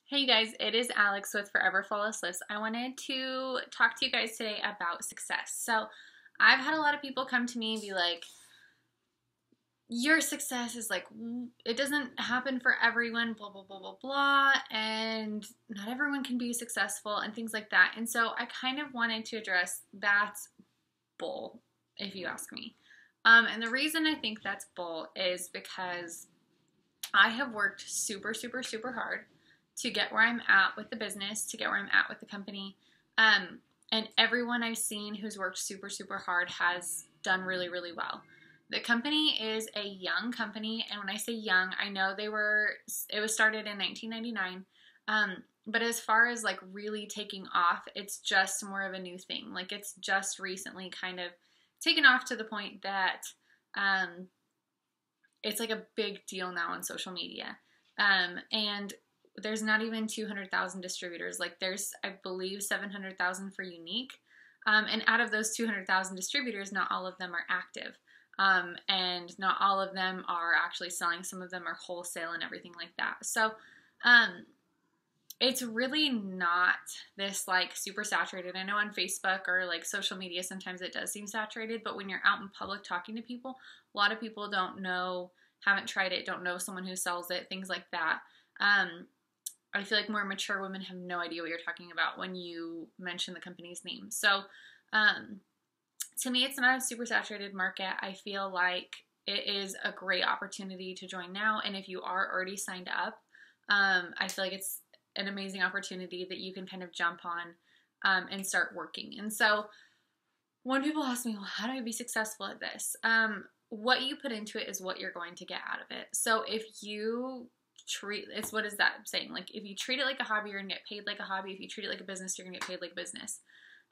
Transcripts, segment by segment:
Hey you guys, it is Alex with Forever Flawless. I wanted to talk to you guys today about success. So I've had a lot of people come to me and be like, your success is like, it doesn't happen for everyone, blah, blah, blah, blah, blah, and not everyone can be successful and things like that. And so I kind of wanted to address that's bull, if you ask me. And the reason I think that's bull is because I have worked super, super, super hard to get where I'm at with the business, to get where I'm at with the company. And everyone I've seen who's worked super, super hard has done really, really well. The company is a young company, and when I say young, I know it was started in 1999. But as far as like really taking off, it's just more of a new thing. Like it's just recently kind of taken off to the point that it's like a big deal now on social media. And there's not even 200,000 distributors. Like there's, I believe, 700,000 for unique. And out of those 200,000 distributors, not all of them are active. And not all of them are actually selling. Some of them are wholesale and everything like that. So it's really not this like super saturated. I know on Facebook or like social media, sometimes it does seem saturated, but when you're out in public talking to people, a lot of people don't know, haven't tried it, don't know someone who sells it, things like that. I feel like more mature women have no idea what you're talking about when you mention the company's name. So to me, it's not a super saturated market. I feel like it is a great opportunity to join now. And if you are already signed up, I feel like it's an amazing opportunity that you can kind of jump on and start working. And so when people ask me, well, how do I be successful at this? What you put into it is what you're going to get out of it. So if you what is that saying? Like if you treat it like a hobby, you're gonna get paid like a hobby. If you treat it like a business, you're gonna get paid like a business.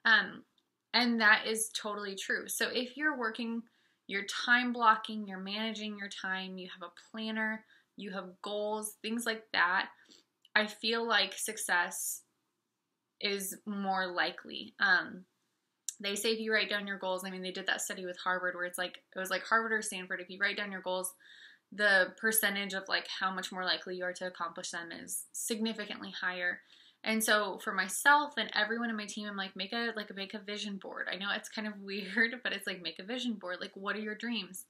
And that is totally true. So if you're working, you're time blocking, you're managing your time, you have a planner, you have goals, things like that, I feel like success is more likely. They say if you write down your goals, I mean, they did that study with Harvard where it was like Harvard or Stanford. If you write down your goals, the percentage of like how much more likely you are to accomplish them is significantly higher. And so for myself and everyone in my team, I'm like, make a vision board. I know it's kind of weird, but it's like, make a vision board. Like, what are your dreams?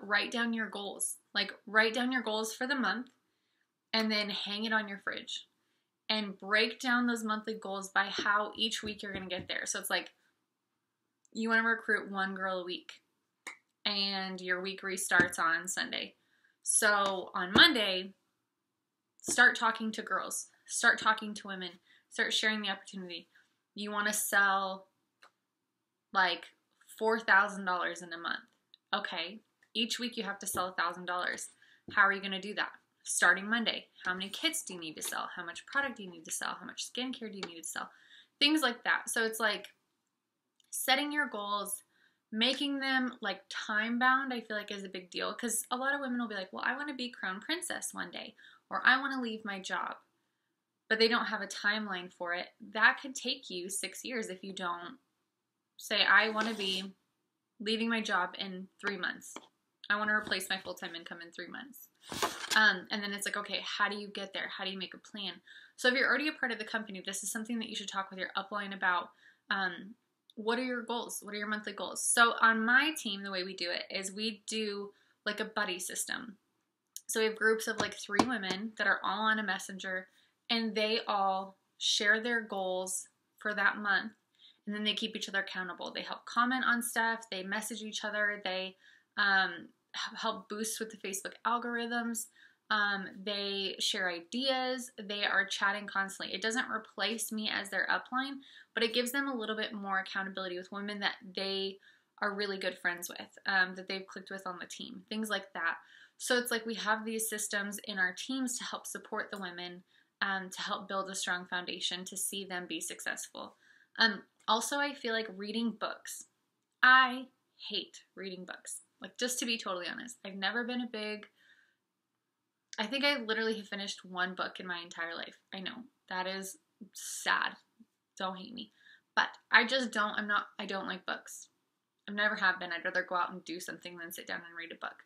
Write down your goals. Like, write down your goals for the month and then hang it on your fridge and break down those monthly goals by how each week you're going to get there. So it's like, you want to recruit one girl a week and your week restarts on Sunday. So on Monday, start talking to girls, start talking to women, start sharing the opportunity. You want to sell like $4,000 in a month. Okay, each week you have to sell $1,000. How are you going to do that? Starting Monday, how many kits do you need to sell? How much product do you need to sell? How much skincare do you need to sell? Things like that. So it's like setting your goals, making them like time bound, I feel like is a big deal because a lot of women will be like, well, I want to be crown princess one day, or I want to leave my job, but they don't have a timeline for it. That could take you 6 years if you don't say, I want to be leaving my job in 3 months. I want to replace my full-time income in 3 months. And then it's like, okay, how do you get there? How do you make a plan? So if you're already a part of the company, this is something that you should talk with your upline about. What are your goals? What are your monthly goals? So on my team, the way we do it is we do like a buddy system. So we have groups of like 3 women that are all on a messenger and they all share their goals for that month. And then they keep each other accountable. They help comment on stuff. They message each other. They help boost with the Facebook algorithms. They share ideas. They are chatting constantly. It doesn't replace me as their upline, but it gives them a little bit more accountability with women that they are really good friends with, that they've clicked with on the team, things like that. So it's like we have these systems in our teams to help support the women, to help build a strong foundation to see them be successful. Also, I feel like reading books. I hate reading books. Like, just to be totally honest, I've never been I think I literally have finished 1 book in my entire life. I know, that is sad. Don't hate me. But I don't like books. I never have been. I'd rather go out and do something than sit down and read a book.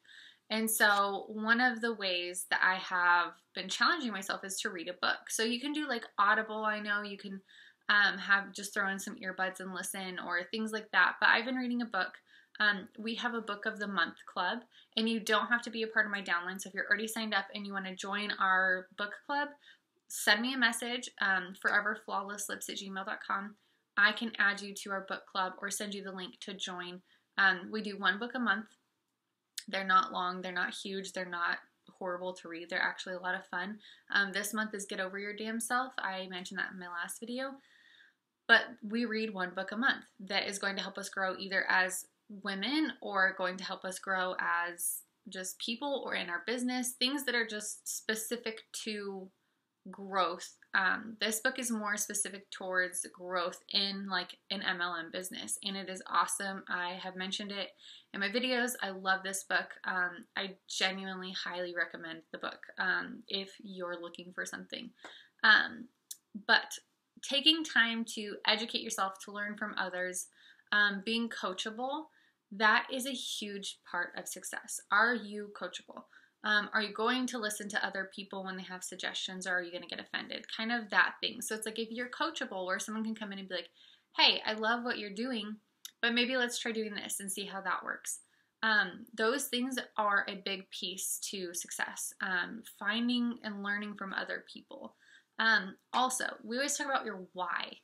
And so one of the ways that I have been challenging myself is to read a book. So you can do like Audible. I know you can have just throw in some earbuds and listen or things like that. But I've been reading a book. We have a book of the month club, and you don't have to be a part of my downline. So if you're already signed up and you want to join our book club, send me a message, foreverflawlesslips@gmail.com. I can add you to our book club or send you the link to join. We do one book a month. They're not long, they're not huge, they're not horrible to read. They're actually a lot of fun. This month is Get Over Your Damn Self. I mentioned that in my last video. But we read one book a month that is going to help us grow either as women or going to help us grow as just people or in our business, things that are just specific to growth. This book is more specific towards growth in like an MLM business, and it is awesome. I have mentioned it in my videos. I love this book. I genuinely highly recommend the book if you're looking for something. But taking time to educate yourself, to learn from others, being coachable, that is a huge part of success. Are you coachable? Are you going to listen to other people when they have suggestions, or are you going to get offended? Kind of that thing. So it's like if you're coachable, where someone can come in and be like, hey, I love what you're doing, but maybe let's try doing this and see how that works. Those things are a big piece to success. Finding and learning from other people. Also, we always talk about your why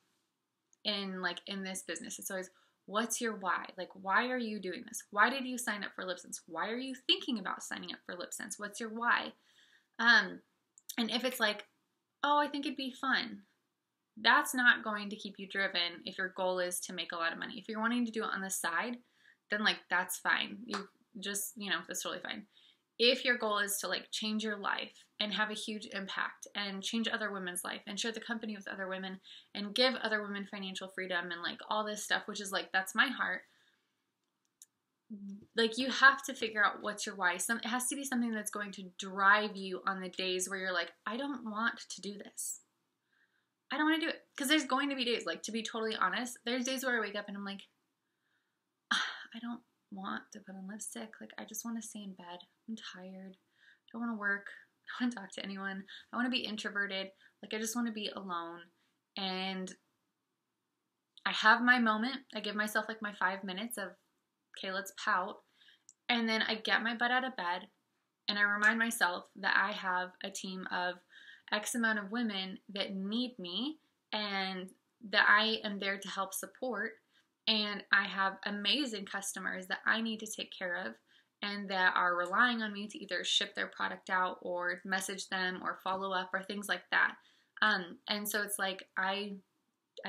in this business. It's always, what's your why? Like, why are you doing this? Why did you sign up for LipSense? Why are you thinking about signing up for LipSense? What's your why? And if it's like, oh, I think it'd be fun, that's not going to keep you driven if your goal is to make a lot of money. If you're wanting to do it on the side, then that's fine. You just, that's totally fine. If your goal is to change your life and have a huge impact and change other women's life and share the company with other women and give other women financial freedom and all this stuff, which is that's my heart. You have to figure out what's your why. It has to be something that's going to drive you on the days where you're like, I don't want to do this. I don't want to do it. Because there's going to be days, to be totally honest, there's days where I wake up and I'm like, I don't want to put on lipstick. I just want to stay in bed. I'm tired. I don't want to work. I don't want to talk to anyone. I want to be introverted. I just want to be alone. And I have my moment. I give myself my 5 minutes of, okay, let's pout. And then I get my butt out of bed and I remind myself that I have a team of X amount of women that need me and that I am there to help support. And I have amazing customers that I need to take care of and that are relying on me to either ship their product out or message them or follow up or things like that. And so it's I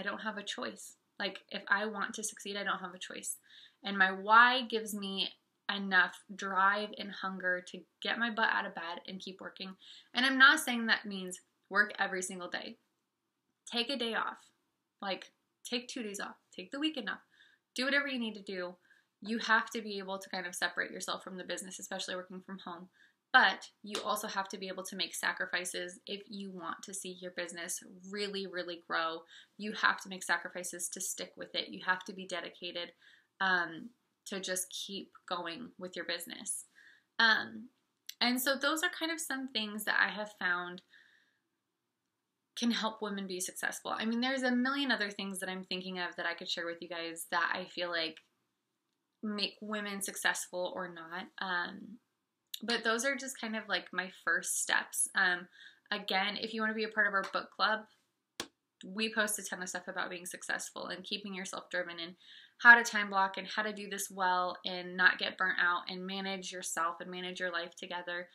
don't have a choice. If I want to succeed, I don't have a choice. And my why gives me enough drive and hunger to get my butt out of bed and keep working. And I'm not saying that means work every single day. Take a day off. Take 2 days off. Take the weekend off. Do whatever you need to do. You have to be able to kind of separate yourself from the business, especially working from home. But you also have to be able to make sacrifices if you want to see your business really, really grow. You have to make sacrifices to stick with it. You have to be dedicated to just keep going with your business. And so those are kind of some things that I have found can help women be successful. I mean, there's a million other things that I'm thinking of that I could share with you guys that I feel make women successful or not. But those are just kind of my first steps. Again, if you want to be a part of our book club, we post a ton of stuff about being successful and keeping yourself driven and how to time block and how to do this well and not get burnt out and manage yourself and manage your life together.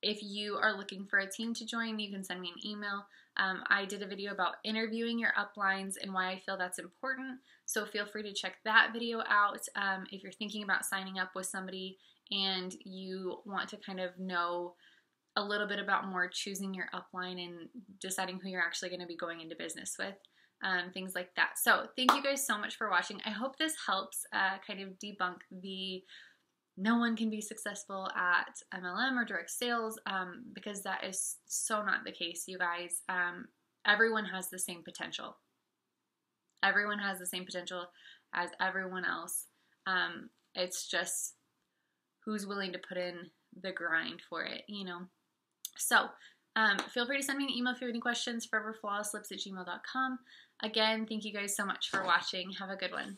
If you are looking for a team to join, you can send me an email. I did a video about interviewing your uplines and why I feel that's important. So feel free to check that video out. If you're thinking about signing up with somebody and you want to kind of know a little bit about more choosing your upline and deciding who you're actually going to be going into business with, things like that. So thank you guys so much for watching. I hope this helps kind of debunk the no one can be successful at MLM or direct sales, because that is so not the case, you guys. Everyone has the same potential. Everyone has the same potential as everyone else. It's just who's willing to put in the grind for it, you know. So feel free to send me an email if you have any questions, foreverflawlesslips@gmail.com. Again, thank you guys so much for watching. Have a good one.